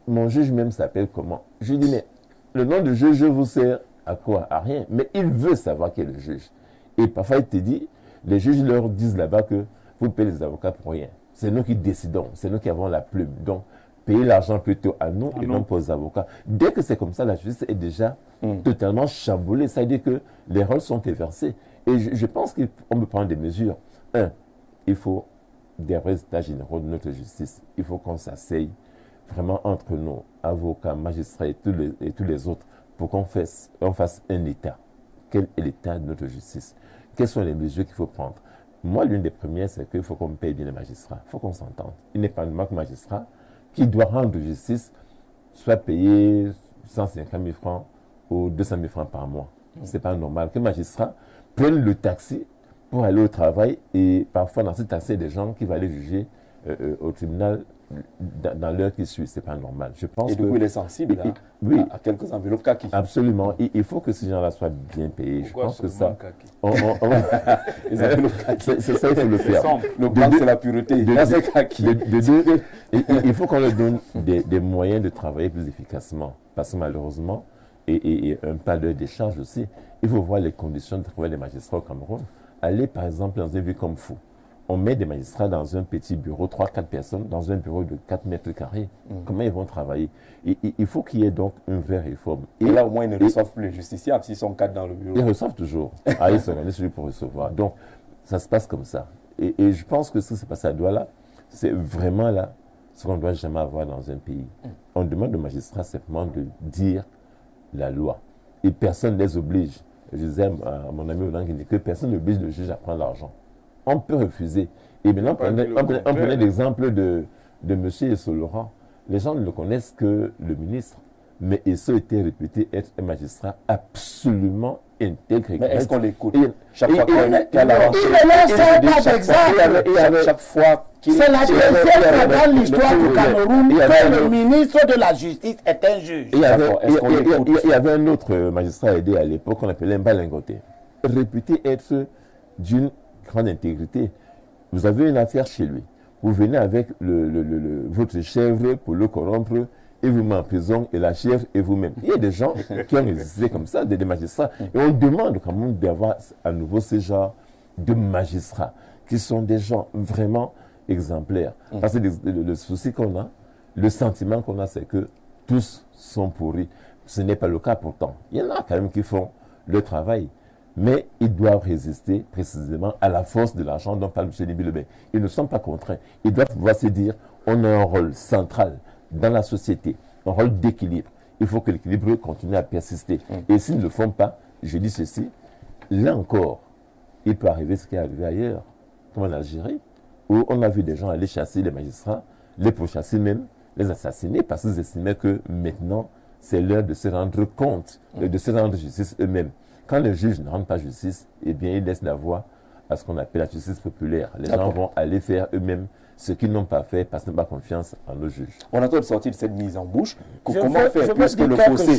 mon juge même s'appelle comment? Je lui dis, mais le nom du juge vous sert à quoi? À rien. Mais il veut savoir qui est le juge. Et parfois, il te dit, les juges leur disent là-bas que vous payez les avocats pour rien. C'est nous qui décidons, c'est nous qui avons la plume. Donc, payez l'argent plutôt à nous et non pas aux avocats. Dès que c'est comme ça, la justice est déjà totalement chamboulée. Ça veut dire que les rôles sont inversés. Et je pense qu'on peut prendre des mesures. Il faut des résultats généraux de notre justice. Il faut qu'on s'asseye vraiment entre nous, avocats, magistrats et tous les autres, pour qu'on fasse un état. Quel est l'état de notre justice? Quelles sont les mesures qu'il faut prendre? Moi, l'une des premières, c'est qu'il faut qu'on paye bien les magistrats. Il faut qu'on s'entende. Il n'est pas le magistrat qui doit rendre justice, soit payé 150 000 francs ou 200 000 francs par mois. Ce n'est pas normal que le magistrat prenne le taxi pour aller au travail et parfois dans ce taxi, il y a des gens qui vont aller juger au tribunal dans l'heure qui suit. Ce n'est pas normal. Je pense Et du coup, il est sensible oui, à quelques enveloppes kaki. Absolument. Il faut que ces gens-là soient bien payés. Pourquoi je pense que ça... Les enveloppes kaki. C'est ça, il faut le faire. Le blanc, c'est la pureté. Là, c'est kaki. Il faut qu'on leur donne des moyens de travailler plus efficacement. Parce que malheureusement, et un pas de décharge aussi, il faut voir les conditions de travail des magistrats au Cameroun. Aller, par exemple, dans une ville comme Fou. On met des magistrats dans un petit bureau, 3-4 personnes, dans un bureau de 4 mètres carrés. Comment ils vont travailler? Il faut qu'il y ait donc une vraie réforme. Et là, au moins, ils ne reçoivent plus les justiciables s'ils sont 4 dans le bureau. Ils reçoivent toujours. Ils s'organisent celui pour recevoir. Donc, ça se passe comme ça. Et je pense que ce qui s'est passé à Douala, c'est vraiment là ce qu'on ne doit jamais avoir dans un pays. On demande aux magistrats simplement de dire la loi. Et personne ne les oblige. Je disais à mon ami Olang que personne n'oblige le juge à prendre l'argent. On peut refuser. Et maintenant, on prenait l'exemple de M. Esso Laurent. Les gens ne le connaissent que le ministre. Mais Esso était réputé être un magistrat absolument intègre. Mais est-ce qu'on l'écoute? Chaque fois qu'il y a la rentrée, chaque fois qu'il c'est la deuxième fois dans l'histoire du Cameroun que le ministre de la Justice est un juge. Il y avait un autre magistrat aidé à l'époque qu'on appelait Mbalingote, réputé être d'une grande intégrité. Vous avez une affaire chez lui. Vous venez avec votre chèvre pour le corrompre et vous mettez en prison et la chèvre et vous-même. Il y a des gens qui ont existé comme ça, des magistrats. Et on demande quand même d'avoir à nouveau ces genres de magistrats qui sont des gens vraiment exemplaires. Parce que le souci qu'on a, le sentiment qu'on a, c'est que tous sont pourris. Ce n'est pas le cas pourtant. Il y en a quand même qui font le travail. Mais ils doivent résister précisément à la force de l'argent dont parle M. Libilebé. Ils ne sont pas contraints. Ils doivent pouvoir se dire, on a un rôle central dans la société, un rôle d'équilibre. Il faut que l'équilibre continue à persister. Et s'ils ne le font pas, je dis ceci, là encore, il peut arriver ce qui est arrivé ailleurs, comme en Algérie, où on a vu des gens aller chasser les magistrats, les pourchasser même, les assassiner, parce qu'ils estimaient que maintenant, c'est l'heure de se rendre compte, de se rendre justice eux-mêmes. Quand les juges ne rendent pas justice, eh bien, ils laissent la voie à ce qu'on appelle la justice populaire. Les gens vont aller faire eux-mêmes ce qu'ils n'ont pas fait parce qu'ils n'ont pas confiance en nos juges. On est en train de sortir de cette mise en bouche. Comment faire puisque le fossé...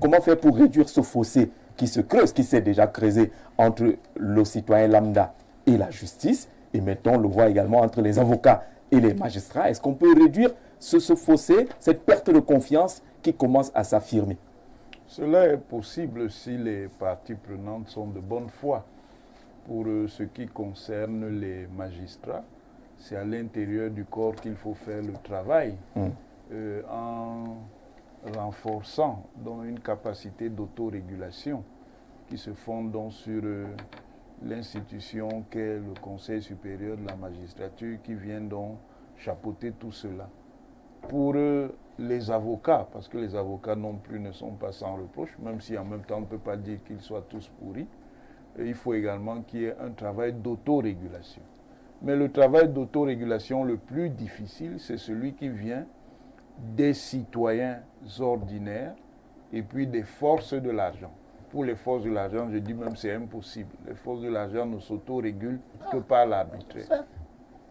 Comment faire pour réduire ce fossé qui se creuse, qui s'est déjà creusé entre le citoyen lambda et la justice, et maintenant on le voit également entre les avocats et les magistrats. Est-ce qu'on peut réduire ce fossé, cette perte de confiance qui commence à s'affirmer? Cela est possible si les parties prenantes sont de bonne foi. Pour ce qui concerne les magistrats, c'est à l'intérieur du corps qu'il faut faire le travail, en renforçant donc une capacité d'autorégulation qui se fonde donc sur l'institution qu'est le Conseil supérieur de la magistrature qui vient donc chapeauter tout cela. Pour les avocats, parce que les avocats non plus ne sont pas sans reproche, même si en même temps on ne peut pas dire qu'ils soient tous pourris, il faut également qu'il y ait un travail d'autorégulation. Mais le travail d'autorégulation le plus difficile, c'est celui qui vient des citoyens ordinaires et puis des forces de l'argent. Pour les forces de l'argent, je dis même c'est impossible. Les forces de l'argent ne s'autorégulent que par l'arbitraire.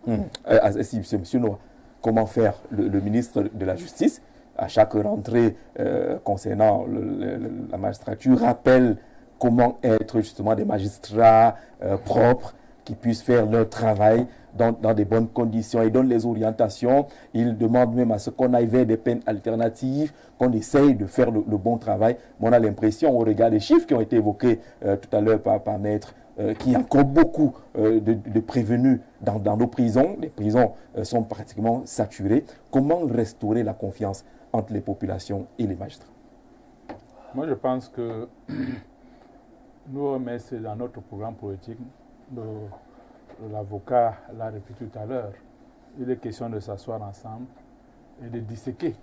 Monsieur Noah, comment faire le ministre de la Justice, à chaque rentrée concernant la magistrature, rappelle comment être justement des magistrats propres qui puissent faire leur travail dans des bonnes conditions. Il donne les orientations, il demande même à ce qu'on aille vers des peines alternatives, qu'on essaye de faire le bon travail. Mais on a l'impression, au regard des chiffres qui ont été évoqués tout à l'heure par Maître, qu'il y a encore beaucoup de prévenus dans nos prisons. Les prisons sont pratiquement saturées. Comment restaurer la confiance entre les populations et les magistrats? Moi, je pense que nous, mais c'est dans notre programme politique, l'avocat l'a répété tout à l'heure, il est question de s'asseoir ensemble et de disséquer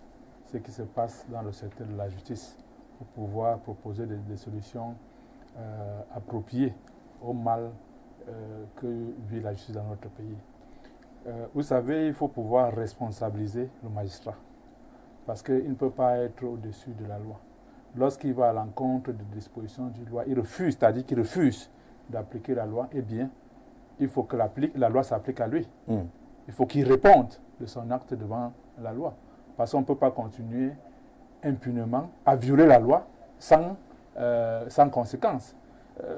ce qui se passe dans le secteur de la justice pour pouvoir proposer des solutions appropriées au mal que vit la justice dans notre pays. Vous savez, il faut pouvoir responsabiliser le magistrat parce qu'il ne peut pas être au-dessus de la loi. Lorsqu'il va à l'encontre des dispositions du loi, il refuse, c'est-à-dire qu'il refuse d'appliquer la loi, eh bien, il faut que la loi s'applique à lui. Il faut qu'il réponde de son acte devant la loi. Parce qu'on ne peut pas continuer impunément à violer la loi sans conséquence.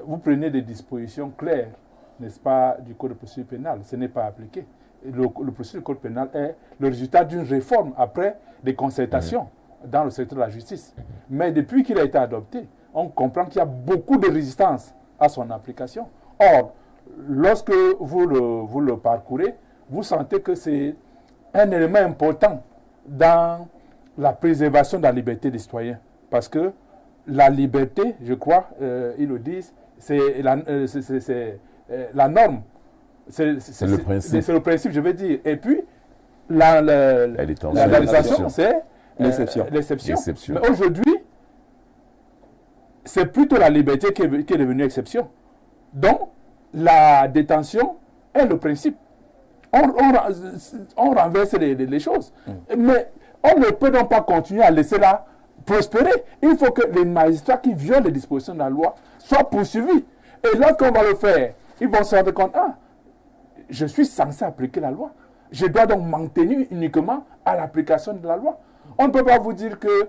Vous prenez des dispositions claires, n'est-ce pas, du Code de procédure pénale. Ce n'est pas appliqué. Le processus du Code pénal est le résultat d'une réforme après des concertations dans le secteur de la justice. Mais depuis qu'il a été adopté, on comprend qu'il y a beaucoup de résistance à son application. Or, lorsque vous le parcourez, vous sentez que c'est un élément important dans la préservation de la liberté des citoyens. Parce que la liberté, je crois, ils le disent, c'est la norme. C'est le principe. C'est le principe, je veux dire. Et puis, la législation, c'est l'exception. Mais aujourd'hui, c'est plutôt la liberté qui est devenue exception. Donc, la détention est le principe. On renverse les choses. Mais on ne peut donc pas continuer à laisser là prospérer. Il faut que les magistrats qui violent les dispositions de la loi soient poursuivis. Et lorsqu'on va le faire, ils vont se rendre compte, je suis censé appliquer la loi. Je dois donc m'en tenir uniquement à l'application de la loi. On ne peut pas vous dire que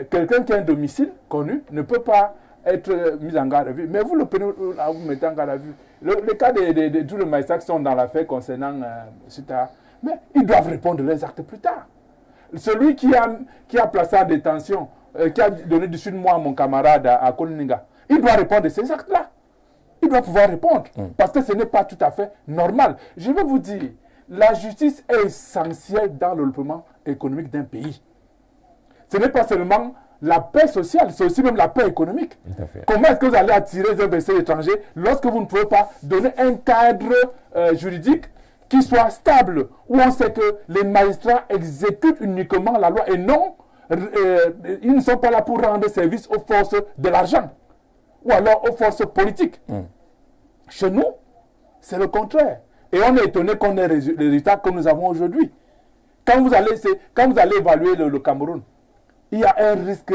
quelqu'un qui a un domicile connu ne peut pas être mis en garde à vue. Mais vous le prenez, vous mettez en garde à vue. Le cas de tous les magistrats qui sont dans l'affaire concernant Sita, mais ils doivent répondre de leurs actes plus tard. Celui qui a placé en détention, qui a donné du sud moi à mon camarade à Konininga, il doit répondre de ces actes-là. Il doit pouvoir répondre. Parce que ce n'est pas tout à fait normal. Je vais vous dire, la justice est essentielle dans le développement économique d'un pays. Ce n'est pas seulement la paix sociale, c'est aussi même la paix économique. Comment est-ce que vous allez attirer les investisseurs étrangers lorsque vous ne pouvez pas donner un cadre juridique qui soit stable, où on sait que les magistrats exécutent uniquement la loi et non, ils ne sont pas là pour rendre service aux forces de l'argent ou alors aux forces politiques. Chez nous, c'est le contraire. Et on est étonné qu'on ait les résultats que nous avons aujourd'hui. Quand vous allez évaluer le Cameroun, il y a un risque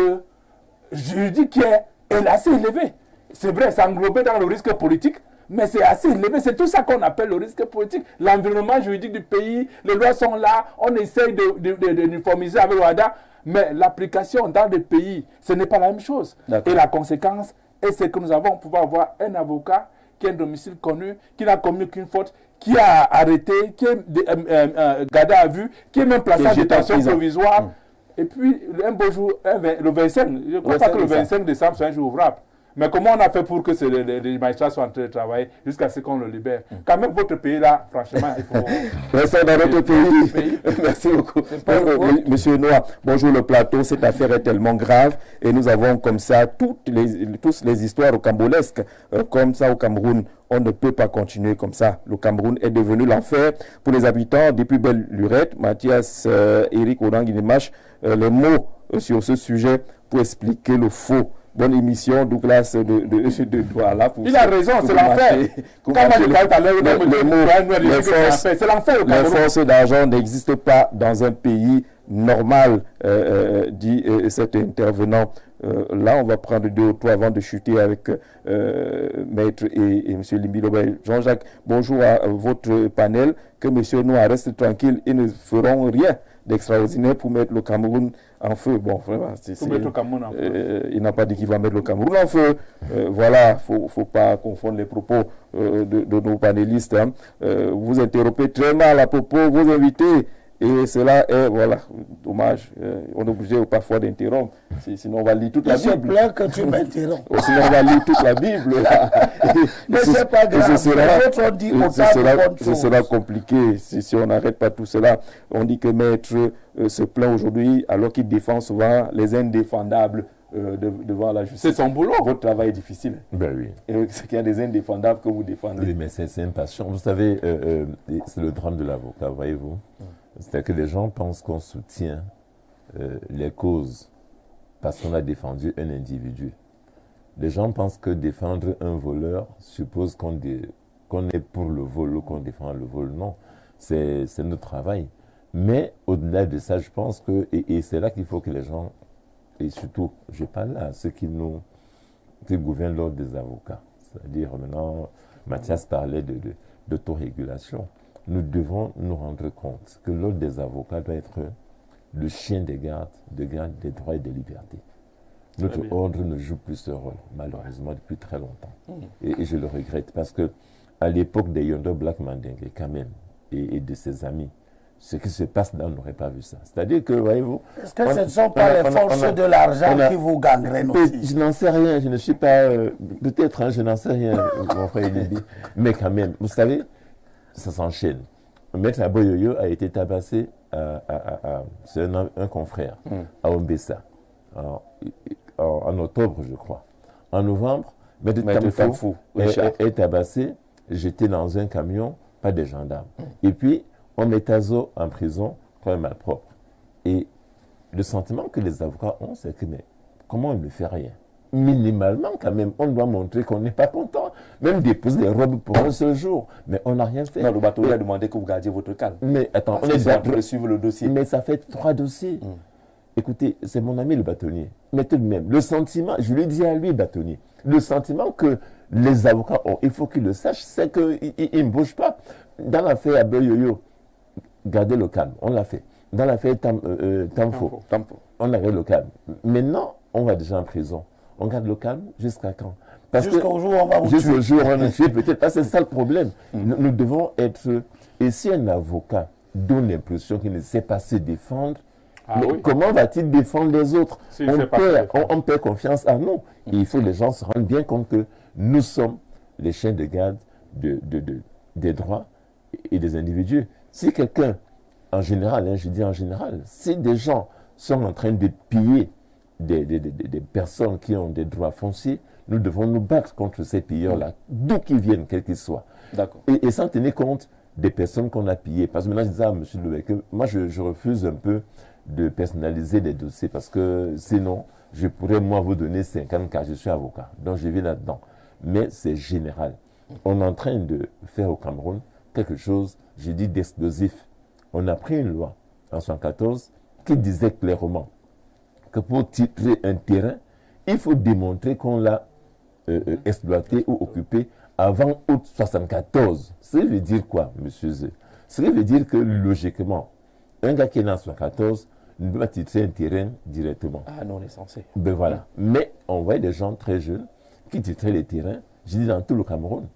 juridique qui est assez élevé. C'est vrai, c'est englobé dans le risque politique, mais c'est assez élevé. C'est tout ça qu'on appelle le risque politique. L'environnement juridique du pays, les lois sont là, on essaye d'uniformiser avec l'OHADA, mais l'application dans des pays, ce n'est pas la même chose. Et la conséquence est ce que nous avons pouvoir avoir un avocat qui a un domicile connu, qui n'a commis qu'une faute, qui a arrêté, qui est gardé à vue, qui est même placé en détention provisoire. Et puis, un beau jour, le 25, je ne crois pas que le 25 décembre soit un jour ouvrable. Mais comment on a fait pour que les magistrats soient en train de travailler jusqu'à ce qu'on le libère? Quand même, votre pays là, franchement, il faut... Restons dans notre pays. Merci beaucoup. Monsieur Noah, bonjour le plateau. Cette affaire est tellement grave et nous avons comme ça toutes les histoires rocambolesques. Comme ça au Cameroun, on ne peut pas continuer comme ça. Le Cameroun est devenu l'enfer pour les habitants. Depuis belle lurette, Mathias, Eric Odanguinemache, les mots sur ce sujet pour expliquer le faux. Bonne émission, Douglas de Douala. Il a raison, c'est l'enfer. C'est l'enfer. Les forces d'argent n'existent pas dans un pays normal, dit cet intervenant. Là, on va prendre 2 ou 3 avant de chuter avec Maître et M. Limbilo. Jean-Jacques, bonjour à votre panel. Que M. Noah reste tranquille, ils ne feront rien d'extraordinaire pour mettre le Cameroun en feu. Bon, vraiment, il n'a pas dit qu'il va mettre le Cameroun en feu. Voilà, il ne faut pas confondre les propos de nos panélistes. Hein. Vous interrompez très mal à propos vos invités. Et cela est, voilà, dommage. On est obligé parfois d'interrompre. Sinon, on va lire toute la Bible. Je plains que tu m'interromps. Sinon, on va lire toute la Bible. Là. Mais ce n'est pas grave. Ce sera compliqué si on n'arrête pas tout cela. On dit que Maître se plaint aujourd'hui alors qu'il défend souvent les indéfendables devant la justice. C'est son boulot. Votre travail est difficile. Ben oui. Et c'est qu'il y a des indéfendables que vous défendez. Oui, mais c'est impatient. Vous savez, c'est le drame de l'avocat, voyez-vous. C'est-à-dire que les gens pensent qu'on soutient les causes parce qu'on a défendu un individu. Les gens pensent que défendre un voleur suppose qu'on est pour le vol ou qu'on défend le vol. Non, c'est notre travail. Mais au-delà de ça, je pense que, et c'est là qu'il faut que les gens, et surtout, je parle là, ceux qui gouvernent l'ordre des avocats. C'est-à-dire maintenant, Mathias parlait d'autorégulation. Nous devons nous rendre compte que l'ordre des avocats doit être le chien de garde des droits et des libertés. Notre ordre ne joue plus ce rôle, malheureusement, depuis très longtemps. Et je le regrette parce que à l'époque des Yondo Black Mandingue, quand même, et de ses amis, ce qui se passe là, on n'aurait pas vu ça. C'est-à-dire que, voyez-vous... Est-ce que ce ne sont pas les forces de l'argent qui vous gangrènent aussi? Je n'en sais rien, je ne suis pas... Peut-être, hein, je n'en sais rien, mon frère Elibi. Mais quand même, vous savez, ça s'enchaîne. Maître Aboyoyo a été tabassé c'est un confrère, à Ombessa, en octobre, je crois. En novembre, Maître Tamfou est tabassé, j'étais dans un camion, pas des gendarmes. Et puis, on met Tazo en prison comme un malpropre. Et le sentiment que les avocats ont, c'est que, mais comment on ne fait rien? Minimalement, quand même, on doit montrer qu'on n'est pas content. Même déposer des robes pour un seul jour. Mais on n'a rien fait. Non, le bateau a demandé que vous gardiez votre calme. Mais attends, on est en train de suivre le dossier. Mais ça fait 3 dossiers. Écoutez, c'est mon ami le bâtonnier. Mais tout de même, le sentiment, je lui dis à lui, bâtonnier, le sentiment que les avocats ont, il faut qu'ils le sachent, c'est qu'ils ne bougent pas. Dans l'affaire Aboyoyo, gardez le calme, on l'a fait. Dans l'affaire Tamfo, on a gardé le calme. Maintenant, on va déjà en prison. On garde le calme jusqu'à quand? Jusqu'au jour où on va vous tuer. Jusqu'au jour où on va tuer, peut-être. Parce que c'est ça le problème. Nous devons être... Et si un avocat donne l'impression qu'il ne sait pas se défendre, comment va-t-il défendre les autres? On perd confiance en nous. Et il faut que les gens se rendent bien compte que nous sommes les chiens de garde des droits et des individus. Si quelqu'un, en général, je dis en général, si des gens sont en train de piller des personnes qui ont des droits fonciers, nous devons nous battre contre ces pilleurs-là, d'où qu'ils viennent, quels qu'ils soient. Et sans tenir compte des personnes qu'on a pillées. Parce que maintenant, je disais à M. Loué que moi, je refuse un peu de personnaliser les dossiers parce que sinon, je pourrais, moi, vous donner 50 cas. Je suis avocat, donc je vis là-dedans. Mais c'est général. On est en train de faire au Cameroun quelque chose, je dis, d'explosif. On a pris une loi en 1974 qui disait clairement que pour titrer un terrain, il faut démontrer qu'on l'a exploité ou occupé avant août 1974. Ça veut dire quoi, monsieur Zé? Ça veut dire que logiquement, un gars qui est né en 1974 ne peut pas titrer un terrain directement. Ah non, on est censé. Ben voilà. Mais on voit des gens très jeunes qui titraient les terrains, je dis dans tout le Cameroun.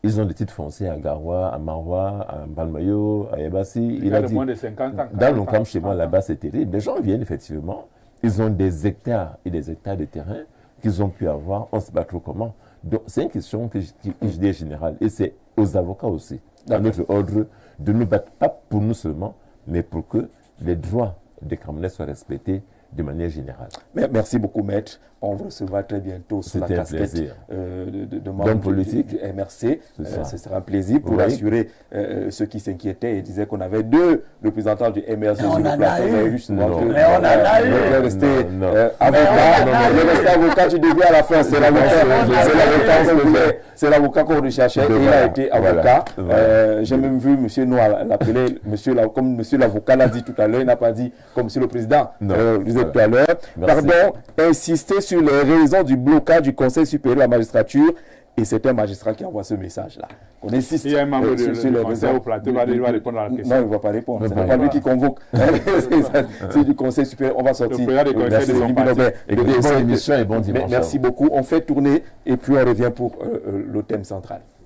Ils ont des titres fonciers à Garoua, à Maroua, à Balmayo, à Yabassi. Il a dit, moins de 50 ans. Dans le camp chez moi, là-bas, c'est terrible. Les gens viennent effectivement. Ils ont des hectares et des hectares de terrain qu'ils ont pu avoir. On ne sait pas trop comment. Donc, c'est une question que je dis générale. Et c'est aux avocats aussi, dans notre ordre, de nous battre, pas pour nous seulement, mais pour que les droits des Camerounais soient respectés de manière générale. Merci beaucoup, maître. On vous recevra très bientôt sous la casquette de membre politique du MRC. Ce sera un plaisir pour rassurer ceux qui s'inquiétaient et disaient qu'on avait 2 représentants du MRC sur le plateau. Mais on en a eu. Il est resté avocat, tu deviens à la fin. C'est l'avocat qu'on recherchait et il a été avocat. J'ai même vu M. Noah l'appeler, comme M. l'avocat l'a dit tout à l'heure, il n'a pas dit comme M. le Président disait tout à l'heure. Pardon, insister sur les raisons du blocage du Conseil supérieur de la magistrature. Et c'est un magistrat qui envoie ce message-là. On insiste sur les raisons. Au plateau, il va répondre à la question. Non, il ne va pas répondre. Ce n'est pas lui qui convoque. C'est du Conseil supérieur. On va sortir. Le président du Conseil des émission et bon dimanche. Merci beaucoup. On fait tourner et puis on revient pour le thème central.